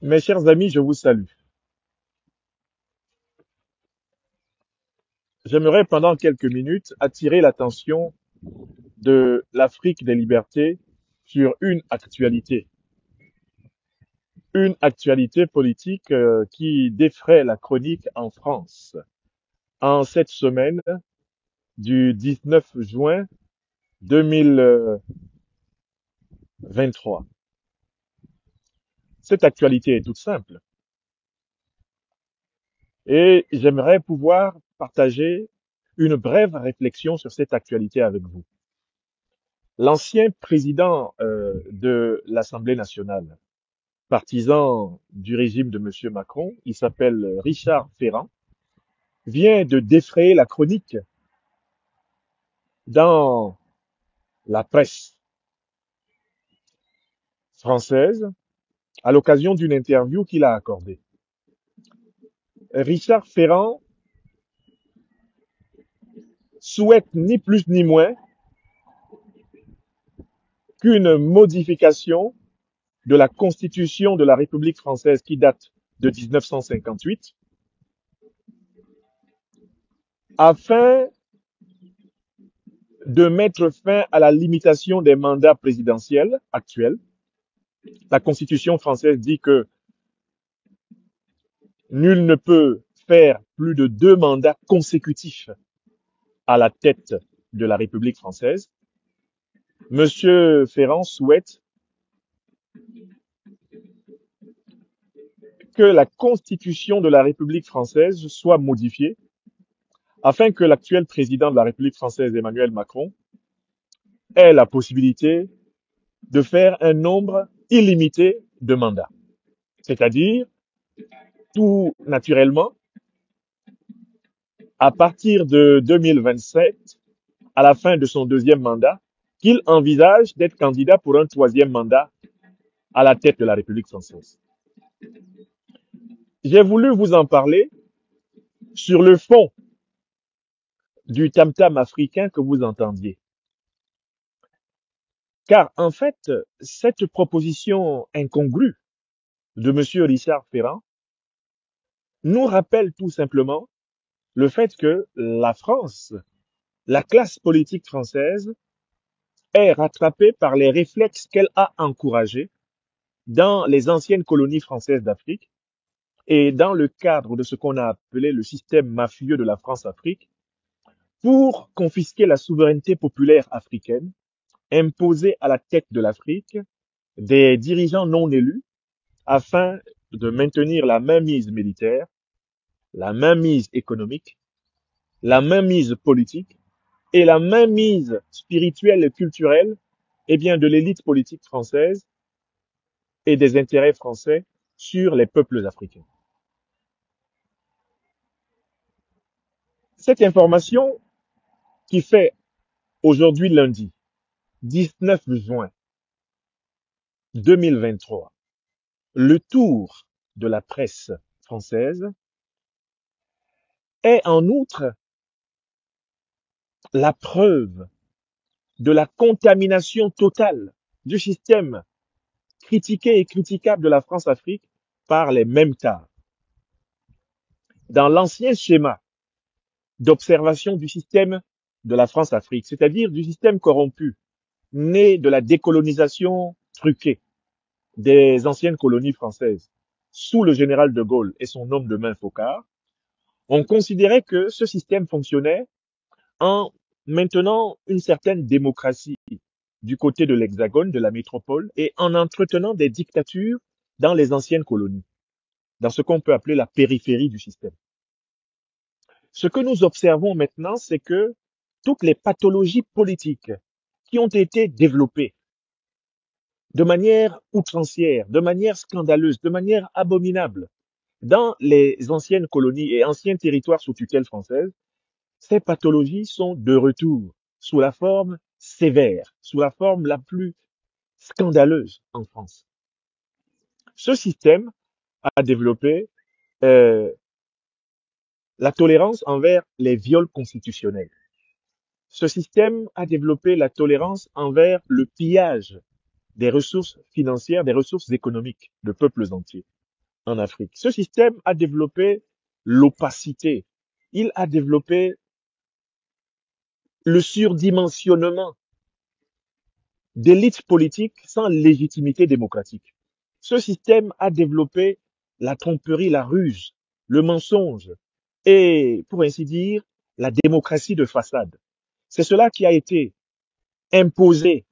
Mes chers amis, je vous salue. J'aimerais pendant quelques minutes attirer l'attention de l'Afrique des libertés sur une actualité politique qui défraie la chronique en France. En cette semaine du 19 juin 2023. Cette actualité est toute simple et j'aimerais pouvoir partager une brève réflexion sur cette actualité avec vous. L'ancien président de l'Assemblée nationale, partisan du régime de M. Macron, il s'appelle Richard Ferrand, vient de défrayer la chronique dans la presse française à l'occasion d'une interview qu'il a accordée. Richard Ferrand souhaite ni plus ni moins qu'une modification de la Constitution de la République française qui date de 1958 afin de mettre fin à la limitation des mandats présidentiels actuels. La Constitution française dit que nul ne peut faire plus de 2 mandats consécutifs à la tête de la République française. Monsieur Ferrand souhaite que la Constitution de la République française soit modifiée afin que l'actuel président de la République française, Emmanuel Macron, ait la possibilité de faire un nombre illimité de mandats. C'est-à-dire, tout naturellement, à partir de 2027, à la fin de son deuxième mandat, qu'il envisage d'être candidat pour un troisième mandat à la tête de la République française. J'ai voulu vous en parler sur le fond du tam-tam africain que vous entendiez. Car en fait, cette proposition incongrue de M. Richard Ferrand nous rappelle tout simplement le fait que la France, la classe politique française, est rattrapée par les réflexes qu'elle a encouragés dans les anciennes colonies françaises d'Afrique et dans le cadre de ce qu'on a appelé le système mafieux de la France-Afrique pour confisquer la souveraineté populaire africaine, imposer à la tête de l'Afrique des dirigeants non élus afin de maintenir la mainmise militaire, la mainmise économique, la mainmise politique et la mainmise spirituelle et culturelle de l'élite politique française et des intérêts français sur les peuples africains. Cette information qui fait aujourd'hui lundi 19 juin 2023 le tour de la presse française est en outre la preuve de la contamination totale du système critiqué et critiquable de la France-Afrique par les mêmes tares. Dans l'ancien schéma d'observation du système de la France-Afrique, c'est-à-dire du système corrompu, né de la décolonisation truquée des anciennes colonies françaises, sous le général de Gaulle et son homme de main Focard, on considérait que ce système fonctionnait en maintenant une certaine démocratie du côté de l'Hexagone, de la métropole, et en entretenant des dictatures dans les anciennes colonies, dans ce qu'on peut appeler la périphérie du système. Ce que nous observons maintenant, c'est que toutes les pathologies politiques qui ont été développées de manière outrancière, de manière scandaleuse, de manière abominable dans les anciennes colonies et anciens territoires sous tutelle française, ces pathologies sont de retour sous la forme sévère, sous la forme la plus scandaleuse en France. Ce système a développé euh, la tolérance envers les viols constitutionnels. Ce système a développé la tolérance envers le pillage des ressources financières, des ressources économiques de peuples entiers. en Afrique. Ce système a développé l'opacité. Il a développé le surdimensionnement d'élites politiques sans légitimité démocratique. Ce système a développé la tromperie, la ruse, le mensonge et, pour ainsi dire, la démocratie de façade. C'est cela qui a été imposé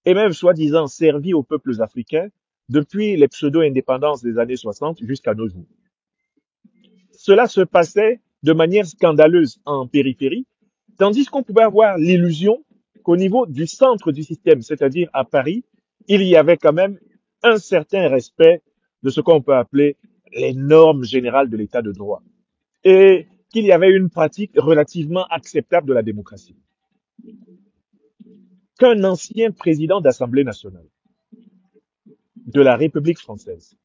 et même soi-disant servi aux peuples africains depuis les pseudo-indépendances des années 60 jusqu'à nos jours. Cela se passait de manière scandaleuse en périphérie, tandis qu'on pouvait avoir l'illusion qu'au niveau du centre du système, c'est-à-dire à Paris, il y avait quand même un certain respect de ce qu'on peut appeler les normes générales de l'état de droit et qu'il y avait une pratique relativement acceptable de la démocratie. Qu'un ancien président d'Assemblée nationale de la République française,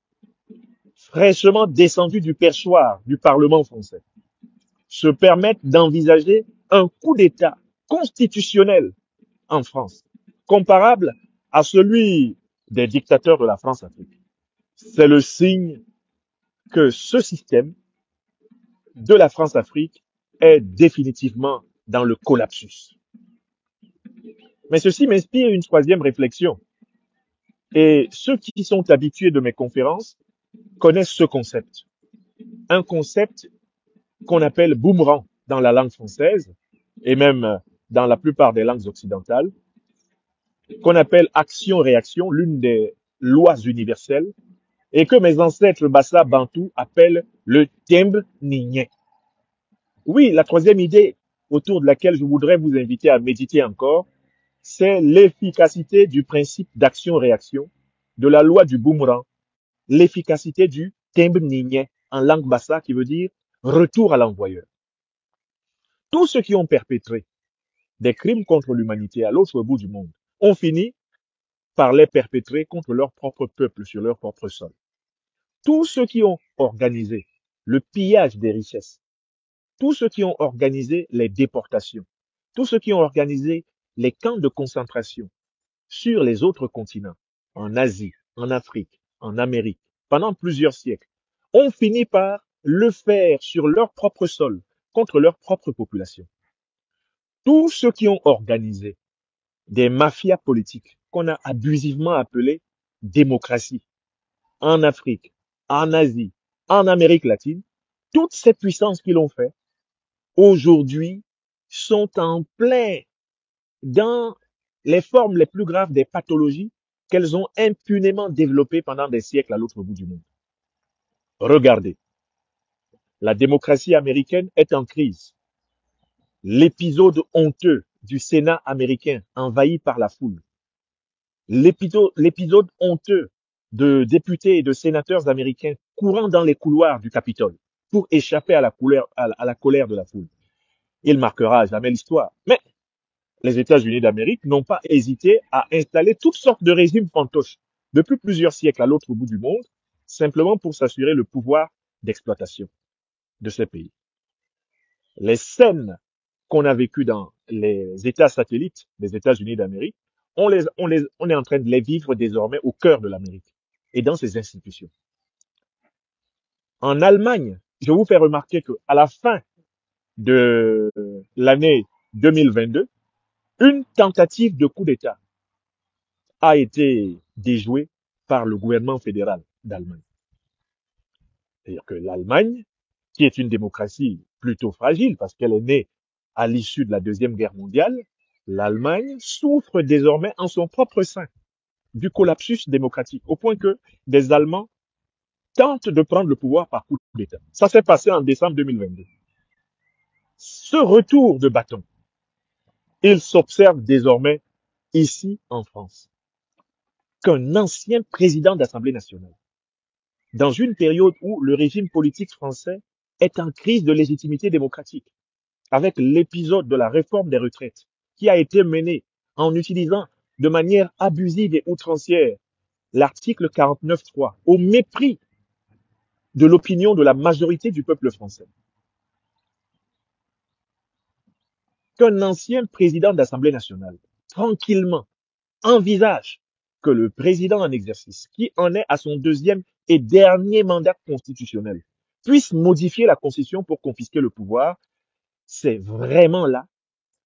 fraîchement descendu du perchoir du Parlement français, se permette d'envisager un coup d'État constitutionnel en France, comparable à celui des dictateurs de la France-Afrique. C'est le signe que ce système de la France-Afrique est définitivement dans le collapsus. Mais ceci m'inspire une troisième réflexion. Et ceux qui sont habitués de mes conférences connaissent ce concept. Un concept qu'on appelle boomerang dans la langue française et même dans la plupart des langues occidentales, qu'on appelle action-réaction, l'une des lois universelles, et que mes ancêtres Bassa Bantou appellent le tembe nigné. Oui, la troisième idée autour de laquelle je voudrais vous inviter à méditer encore, c'est l'efficacité du principe d'action-réaction, de la loi du boomerang, l'efficacité du tembe nigné en langue Bassa qui veut dire retour à l'envoyeur. Tous ceux qui ont perpétré des crimes contre l'humanité à l'autre bout du monde ont fini par les perpétrer contre leur propre peuple sur leur propre sol. Tous ceux qui ont organisé le pillage des richesses, tous ceux qui ont organisé les déportations, tous ceux qui ont organisé les camps de concentration sur les autres continents, en Asie, en Afrique, en Amérique, pendant plusieurs siècles, ont fini par le faire sur leur propre sol, contre leur propre population. Tous ceux qui ont organisé des mafias politiques qu'on a abusivement appelées démocratie en Afrique, en Asie, en Amérique latine, toutes ces puissances qui l'ont fait, aujourd'hui, sont en plein dans les formes les plus graves des pathologies qu'elles ont impunément développées pendant des siècles à l'autre bout du monde. Regardez, la démocratie américaine est en crise. L'épisode honteux du Sénat américain envahi par la foule. L'épisode honteux de députés et de sénateurs américains courant dans les couloirs du Capitole pour échapper à la colère de la foule. Il marquera à jamais l'histoire. Mais les États-Unis d'Amérique n'ont pas hésité à installer toutes sortes de régimes fantoches depuis plusieurs siècles à l'autre bout du monde, simplement pour s'assurer le pouvoir d'exploitation de ces pays. Les scènes qu'on a vécues dans les États satellites des États-Unis d'Amérique, on est en train de les vivre désormais au cœur de l'Amérique et dans ses institutions. En Allemagne, je vous fais remarquer qu'à la fin de l'année 2022, une tentative de coup d'État a été déjouée par le gouvernement fédéral d'Allemagne. C'est-à-dire que l'Allemagne, qui est une démocratie plutôt fragile parce qu'elle est née à l'issue de la Deuxième Guerre mondiale, l'Allemagne souffre désormais en son propre sein du collapsus démocratique, au point que des Allemands tentent de prendre le pouvoir par coup d'État. Ça s'est passé en décembre 2022. Ce retour de bâton, il s'observe désormais ici en France. Qu'un ancien président d'Assemblée nationale, dans une période où le régime politique français est en crise de légitimité démocratique, avec l'épisode de la réforme des retraites qui a été menée en utilisant de manière abusive et outrancière l'article 49.3 au mépris de l'opinion de la majorité du peuple français. Qu'un ancien président d'Assemblée nationale, tranquillement, envisage que le président en exercice, qui en est à son deuxième et dernier mandat constitutionnel, puisse modifier la Constitution pour confisquer le pouvoir, c'est vraiment là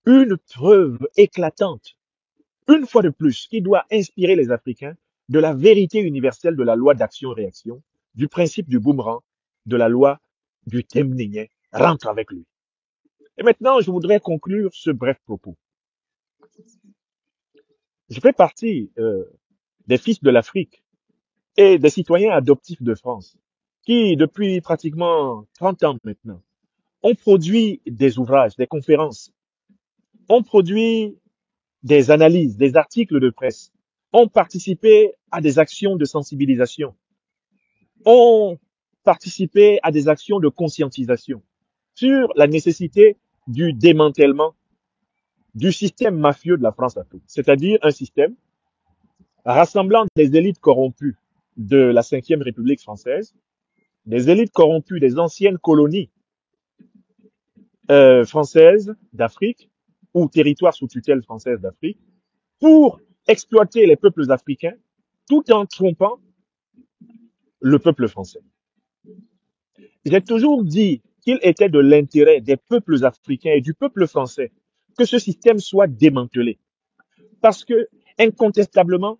une preuve éclatante, une fois de plus, qui doit inspirer les Africains de la vérité universelle de la loi d'action-réaction, du principe du boomerang, de la loi du Temnigné, rentre avec lui. Et maintenant, je voudrais conclure ce bref propos. Je fais partie des fils de l'Afrique et des citoyens adoptifs de France qui, depuis pratiquement 30 ans maintenant, ont produit des ouvrages, des conférences, ont produit des analyses, des articles de presse, ont participé à des actions de sensibilisation, ont participé à des actions de conscientisation sur la nécessité du démantèlement du système mafieux de la France-Afrique, c'est-à-dire un système rassemblant des élites corrompues de la Ve République française, des élites corrompues des anciennes colonies françaises d'Afrique ou territoires sous tutelle française d'Afrique, pour exploiter les peuples africains tout en trompant le peuple français. J'ai toujours dit qu'il était de l'intérêt des peuples africains et du peuple français que ce système soit démantelé. Parce que, incontestablement,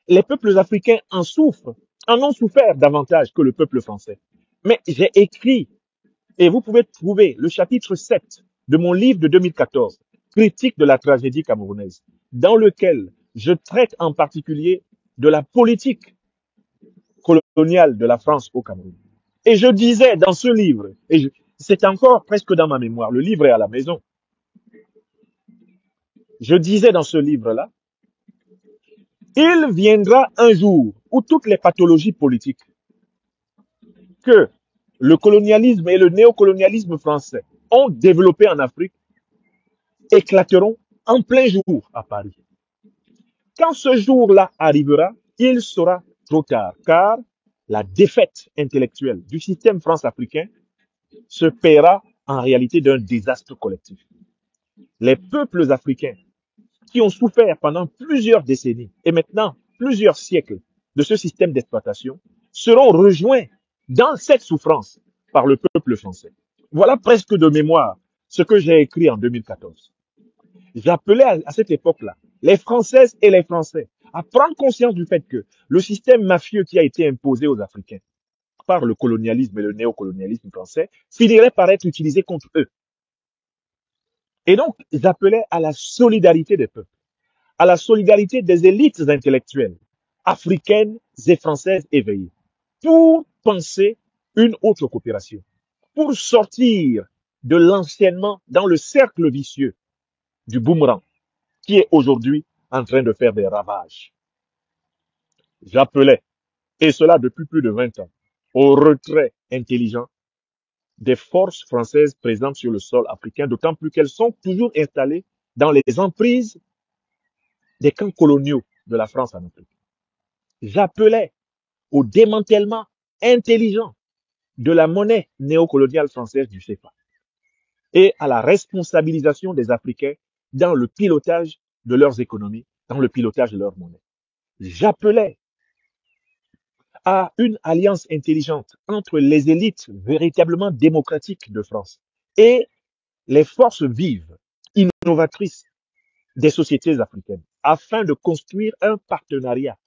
les peuples africains en souffrent, en ont souffert davantage que le peuple français. Mais j'ai écrit, et vous pouvez trouver le chapitre 7 de mon livre de 2014, Critique de la tragédie camerounaise, dans lequel je traite en particulier de la politique coloniale de la France au Cameroun. Et je disais dans ce livre, et c'est encore presque dans ma mémoire, le livre est à la maison, je disais dans ce livre-là, il viendra un jour où toutes les pathologies politiques que le colonialisme et le néocolonialisme français ont développées en Afrique éclateront en plein jour à Paris. Quand ce jour-là arrivera, il sera trop tard, car la défaite intellectuelle du système france-africain se paiera en réalité d'un désastre collectif. Les peuples africains qui ont souffert pendant plusieurs décennies et maintenant plusieurs siècles de ce système d'exploitation seront rejoints dans cette souffrance par le peuple français. Voilà presque de mémoire ce que j'ai écrit en 2014. J'appelais à cette époque-là les Françaises et les Français à prendre conscience du fait que le système mafieux qui a été imposé aux Africains par le colonialisme et le néocolonialisme français finirait par être utilisé contre eux. Et donc, j'appelais à la solidarité des peuples, à la solidarité des élites intellectuelles africaines et françaises éveillées pour penser une autre coopération, pour sortir de l'enchaînement dans le cercle vicieux du boomerang qui est aujourd'hui en train de faire des ravages. J'appelais, et cela depuis plus de 20 ans, au retrait intelligent des forces françaises présentes sur le sol africain, d'autant plus qu'elles sont toujours installées dans les emprises des camps coloniaux de la France en Afrique. J'appelais au démantèlement intelligent de la monnaie néocoloniale française du CFA et à la responsabilisation des Africains dans le pilotage de leurs économies, dans le pilotage de leur monnaie. J'appelais à une alliance intelligente entre les élites véritablement démocratiques de France et les forces vives, innovatrices des sociétés africaines, afin de construire un partenariat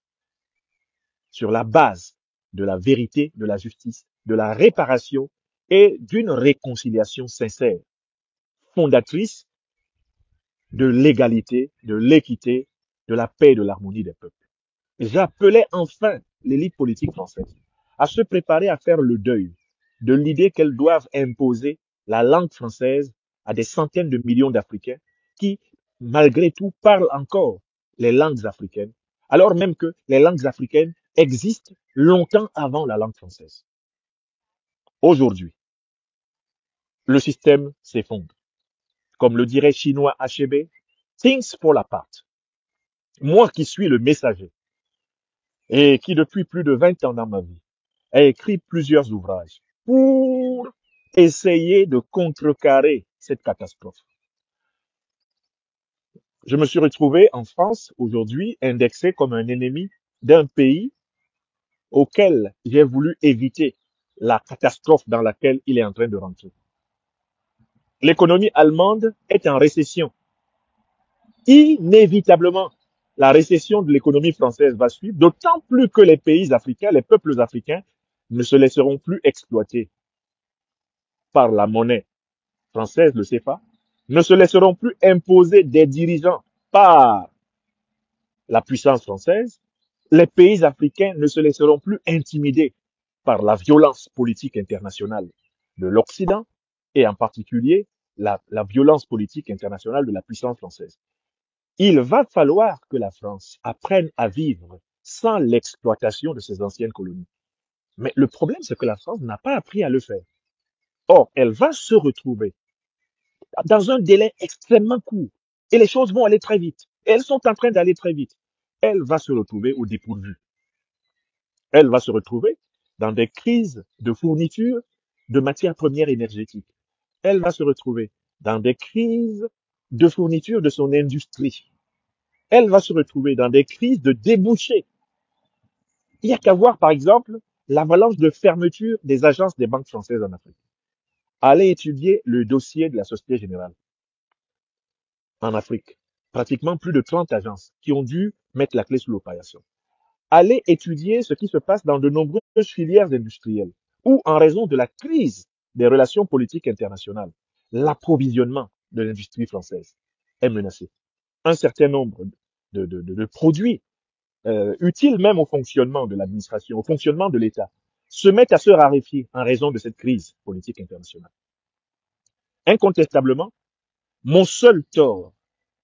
sur la base de la vérité, de la justice, de la réparation et d'une réconciliation sincère, fondatrice de l'égalité, de l'équité, de la paix et de l'harmonie des peuples. J'appelais enfin l'élite politique française à se préparer à faire le deuil de l'idée qu'elles doivent imposer la langue française à des centaines de millions d'Africains qui, malgré tout, parlent encore les langues africaines, alors même que les langues africaines existent longtemps avant la langue française. Aujourd'hui, le système s'effondre. Comme le dirait chinois Achebe, things fall apart. Moi qui suis le messager et qui depuis plus de 20 ans dans ma vie a écrit plusieurs ouvrages pour essayer de contrecarrer cette catastrophe. Je me suis retrouvé en France aujourd'hui indexé comme un ennemi d'un pays auquel j'ai voulu éviter la catastrophe dans laquelle il est en train de rentrer. L'économie allemande est en récession. Inévitablement, la récession de l'économie française va suivre, d'autant plus que les pays africains, les peuples africains, ne se laisseront plus exploiter par la monnaie française, le CFA, ne se laisseront plus imposer des dirigeants par la puissance française. Les pays africains ne se laisseront plus intimider par la violence politique internationale de l'Occident et en particulier la violence politique internationale de la puissance française. Il va falloir que la France apprenne à vivre sans l'exploitation de ses anciennes colonies. Mais le problème, c'est que la France n'a pas appris à le faire. Or, elle va se retrouver dans un délai extrêmement court. Et les choses vont aller très vite. Et elles sont en train d'aller très vite. Elle va se retrouver au dépourvu. Elle va se retrouver dans des crises de fourniture de matières premières énergétiques. Elle va se retrouver dans des crises de fourniture de son industrie. Elle va se retrouver dans des crises de débouchés. Il n'y a qu'à voir, par exemple, l'avalanche de fermeture des agences des banques françaises en Afrique. Allez étudier le dossier de la Société Générale en Afrique. Pratiquement plus de 30 agences qui ont dû mettre la clé sous l'opération. Allez étudier ce qui se passe dans de nombreuses filières industrielles où, en raison de la crise des relations politiques internationales, l'approvisionnement de l'industrie française est menacé. Un certain nombre de produits utiles même au fonctionnement de l'administration, au fonctionnement de l'État, se mettent à se raréfier en raison de cette crise politique internationale. Incontestablement, mon seul tort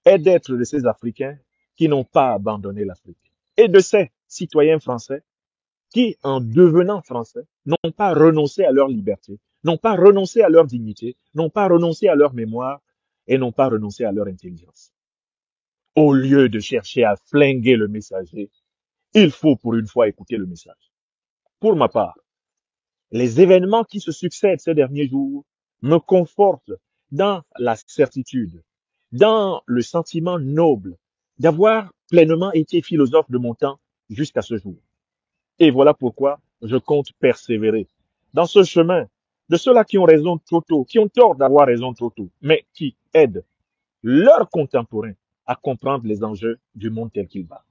est d'être de ces Africains qui n'ont pas abandonné l'Afrique et de ces citoyens français qui, en devenant français, n'ont pas renoncé à leur liberté, n'ont pas renoncé à leur dignité, n'ont pas renoncé à leur mémoire et n'ont pas renoncé à leur intelligence. Au lieu de chercher à flinguer le messager, il faut pour une fois écouter le message. Pour ma part, les événements qui se succèdent ces derniers jours me confortent dans la certitude, dans le sentiment noble d'avoir pleinement été philosophe de mon temps jusqu'à ce jour. Et voilà pourquoi je compte persévérer dans ce chemin de ceux-là qui ont raison trop tôt, qui ont tort d'avoir raison trop tôt, mais qui aident leurs contemporains à comprendre les enjeux du monde tel qu'il va.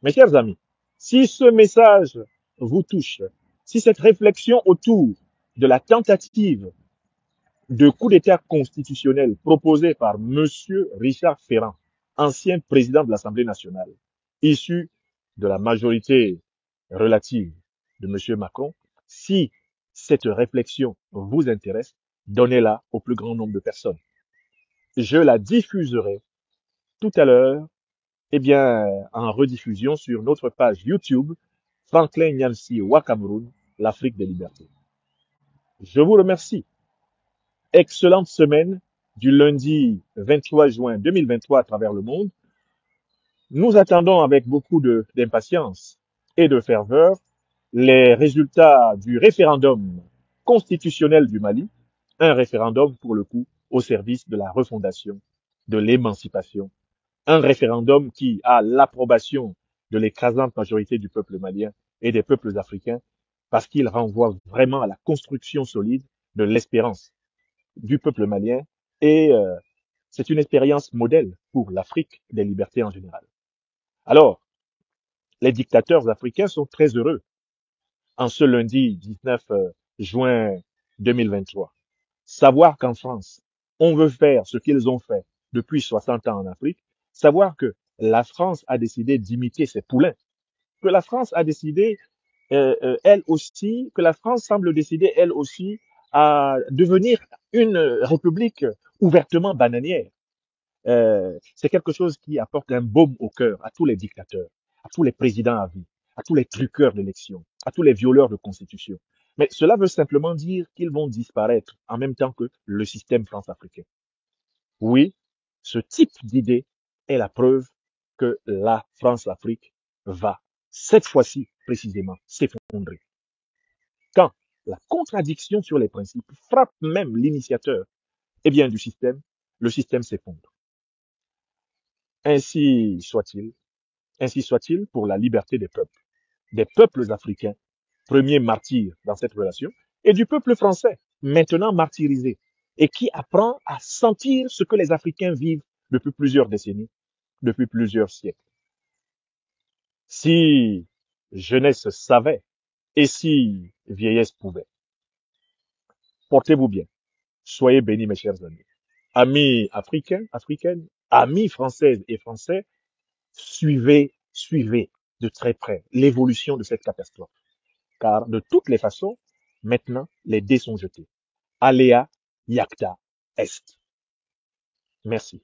Mes chers amis, si ce message vous touche, si cette réflexion autour de la tentative de coup d'État constitutionnel proposée par Monsieur Richard Ferrand, ancien président de l'Assemblée nationale, issu de la majorité relative de Monsieur Macron, si cette réflexion vous intéresse, donnez-la au plus grand nombre de personnes. Je la diffuserai tout à l'heure, en rediffusion sur notre page YouTube, Franklin Nyamsi Wa Cameroun, l'Afrique des libertés. Je vous remercie. Excellente semaine du lundi 23 juin 2023 à travers le monde. Nous attendons avec beaucoup d'impatience et de ferveur les résultats du référendum constitutionnel du Mali, un référendum pour le coup au service de la refondation, de l'émancipation, un référendum qui a l'approbation de l'écrasante majorité du peuple malien et des peuples africains parce qu'il renvoie vraiment à la construction solide de l'espérance du peuple malien et c'est une expérience modèle pour l'Afrique des libertés en général. Alors, les dictateurs africains sont très heureux en ce lundi 19 juin 2023. Savoir qu'en France, on veut faire ce qu'ils ont fait depuis 60 ans en Afrique, savoir que la France a décidé d'imiter ses poulains, que la France a décidé, elle aussi, que la France semble décider, elle aussi, à devenir une république ouvertement bananière. C'est quelque chose qui apporte un baume au cœur à tous les dictateurs, à tous les présidents à vie, à tous les truqueurs d'élections, à tous les violeurs de constitution. Mais cela veut simplement dire qu'ils vont disparaître en même temps que le système france-africain. Oui, ce type d'idée est la preuve que la France-Afrique va, cette fois-ci précisément, s'effondrer. Quand la contradiction sur les principes frappe même l'initiateur, du système, le système s'effondre. Ainsi soit-il, ainsi soit-il pour la liberté des peuples africains, premiers martyrs dans cette relation, et du peuple français, maintenant martyrisé, et qui apprend à sentir ce que les Africains vivent depuis plusieurs décennies, depuis plusieurs siècles. Si jeunesse savait, et si vieillesse pouvait, portez-vous bien. Soyez bénis, mes chers amis. Amis africains, africaines, amis françaises et français, suivez de très près l'évolution de cette catastrophe. Car de toutes les façons, maintenant, les dés sont jetés. Aléa, Yacta, Est. Merci.